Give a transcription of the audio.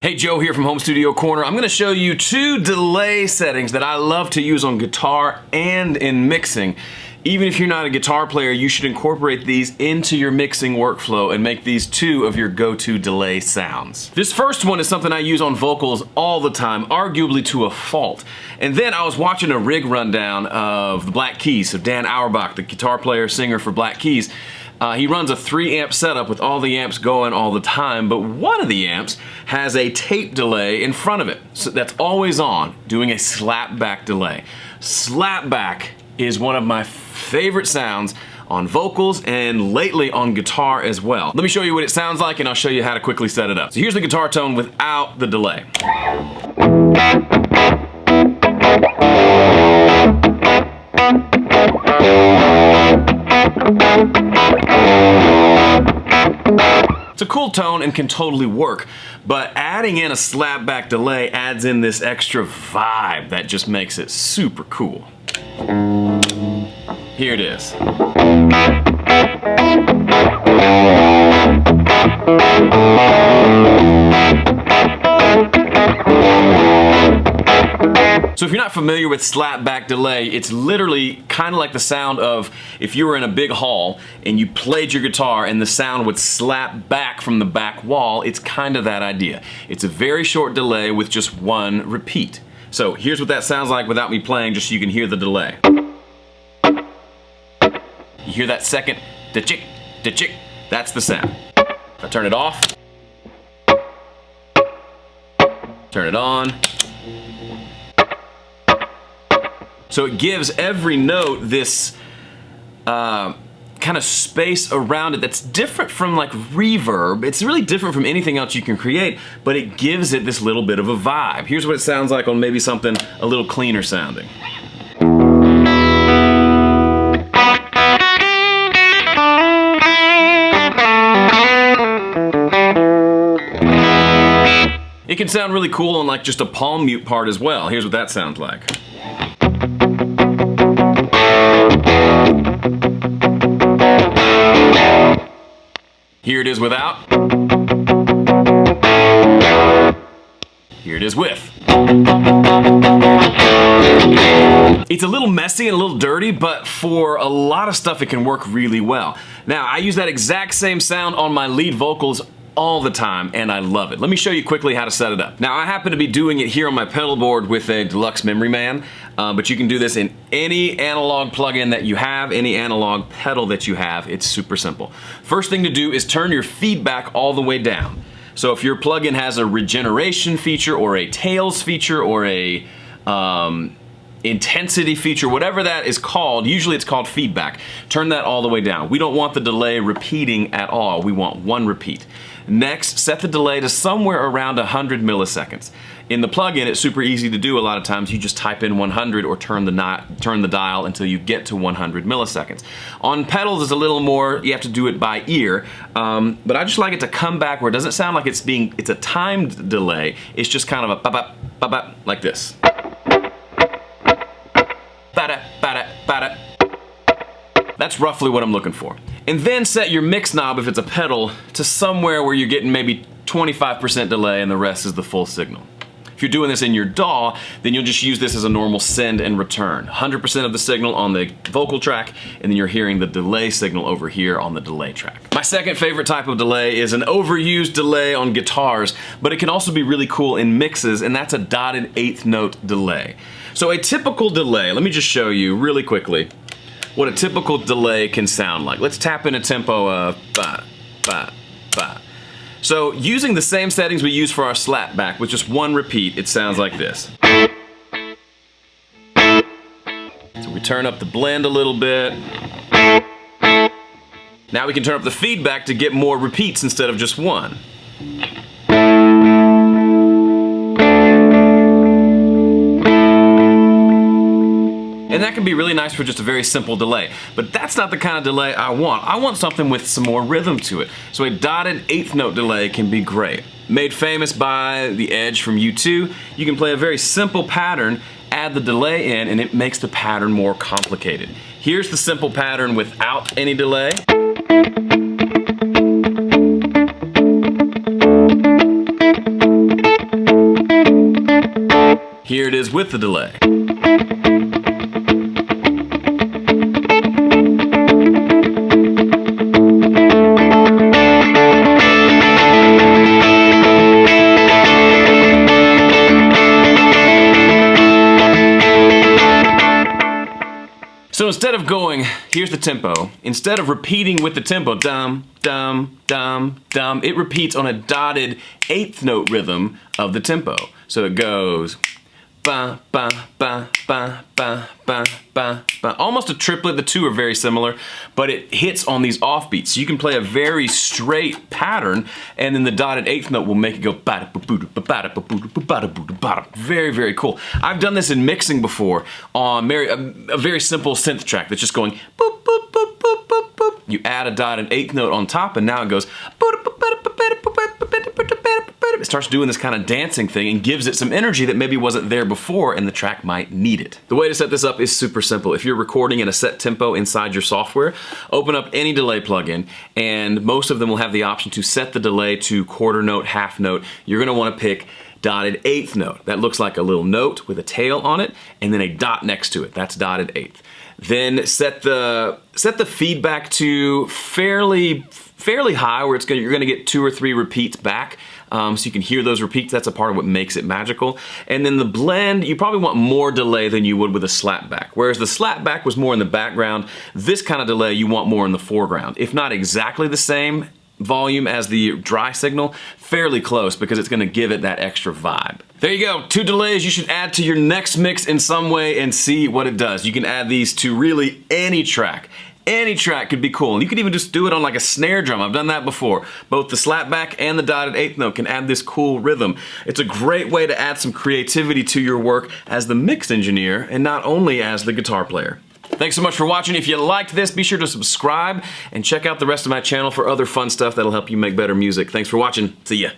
Hey, Joe here from Home Studio Corner. I'm going to show you two delay settings that I love to use on guitar and in mixing. Even if you're not a guitar player, you should incorporate these into your mixing workflow and make these two of your go-to delay sounds. This first one is something I use on vocals all the time, arguably to a fault. And then I was watching a rig rundown of the Black Keys, so Dan Auerbach, the guitar player, singer for Black Keys. He runs a 3-amp setup with all the amps going all the time, but one of the amps has a tape delay in front of it. So that's always on, doing a slapback delay. Slapback is one of my favorite sounds on vocals and lately on guitar as well. Let me show you what it sounds like and I'll show you how to quickly set it up. So here's the guitar tone without the delay. It's a cool tone and can totally work, but adding in a slapback delay adds in this extra vibe that just makes it super cool. Here it is. So if you're not familiar with slapback delay, it's literally kind of like the sound of if you were in a big hall and you played your guitar and the sound would slap back from the back wall. It's kind of that idea. It's a very short delay with just one repeat. So here's what that sounds like without me playing, just so you can hear the delay. You hear that second da-chick, da-chick? That's the sound. If I turn it off, turn it on. So it gives every note this kind of space around it that's different from like reverb. It's really different from anything else you can create, but it gives it this little bit of a vibe. Here's what it sounds like on maybe something a little cleaner sounding. It can sound really cool on like just a palm mute part as well. Here's what that sounds like. Here it is without. Here it is with. It's a little messy and a little dirty, but for a lot of stuff it can work really well. Now, I use that exact same sound on my lead vocals all the time, and I love it. Let me show you quickly how to set it up. Now, I happen to be doing it here on my pedal board with a deluxe Memory Man, but you can do this in any analog plugin that you have, any analog pedal that you have. It's super simple. First thing to do is turn your feedback all the way down. So if your plugin has a regeneration feature or a tails feature or a intensity feature, whatever that is called, usually it's called feedback. Turn that all the way down. We don't want the delay repeating at all. We want one repeat. Next, set the delay to somewhere around 100 milliseconds. In the plugin, it's super easy to do a lot of times. You just type in 100 or turn the dial until you get to 100 milliseconds. On pedals, it's a little more, you have to do it by ear, but I just like it to come back where it doesn't sound like it's a timed delay. It's just kind of a ba-ba, ba-ba, like this. Ba-da, ba-da, ba-da. That's roughly what I'm looking for. And then set your mix knob, if it's a pedal, to somewhere where you're getting maybe 25% delay and the rest is the full signal. If you're doing this in your DAW, then you'll just use this as a normal send and return. 100% of the signal on the vocal track, and then you're hearing the delay signal over here on the delay track. My second favorite type of delay is an overused delay on guitars, but it can also be really cool in mixes, and that's a dotted 8th note delay. So a typical delay, let me just show you really quickly what a typical delay can sound like. Let's tap in a tempo of ba, ba, ba. So using the same settings we use for our slapback with just one repeat, it sounds like this. So we turn up the blend a little bit. Now we can turn up the feedback to get more repeats instead of just one. And that can be really nice for just a very simple delay. But that's not the kind of delay I want. I want something with some more rhythm to it. So a dotted 8th note delay can be great. Made famous by The Edge from U2, you can play a very simple pattern, add the delay in, and it makes the pattern more complicated. Here's the simple pattern without any delay. Here it is with the delay. So instead of going, here's the tempo, instead of repeating with the tempo, dum, dum, dum, dum, it repeats on a dotted eighth note rhythm of the tempo. So it goes, ba, ba, ba, ba, ba, ba, ba, ba. Almost a triplet, the two are very similar, but it hits on these offbeats. So you can play a very straight pattern, and then the dotted eighth note will make it go very, very cool. I've done this in mixing before on a very simple synth track that's just going boop, boop, boop, boop, boop, boop. You add a dotted eighth note on top, and now it goes it starts doing this kind of dancing thing and gives it some energy that maybe wasn't there before, and the track might need it. The way to set this up is super simple. If you're recording in a set tempo inside your software, open up any delay plugin, and most of them will have the option to set the delay to quarter note, half note. You're gonna wanna pick dotted eighth note. That looks like a little note with a tail on it, and then a dot next to it. That's dotted eighth. Then set the feedback to fairly high, where you're gonna get 2 or 3 repeats back, so you can hear those repeats. That's a part of what makes it magical. And then the blend, you probably want more delay than you would with a slapback. Whereas the slapback was more in the background, this kind of delay you want more in the foreground. If not exactly the same volume as the dry signal, fairly close, because it's gonna give it that extra vibe. There you go, 2 delays you should add to your next mix in some way and see what it does. You can add these to really any track. Any track could be cool. And you could even just do it on like a snare drum. I've done that before. Both the slapback and the dotted eighth note can add this cool rhythm. It's a great way to add some creativity to your work as the mix engineer and not only as the guitar player. Thanks so much for watching. If you liked this, be sure to subscribe and check out the rest of my channel for other fun stuff that'll help you make better music. Thanks for watching. See ya.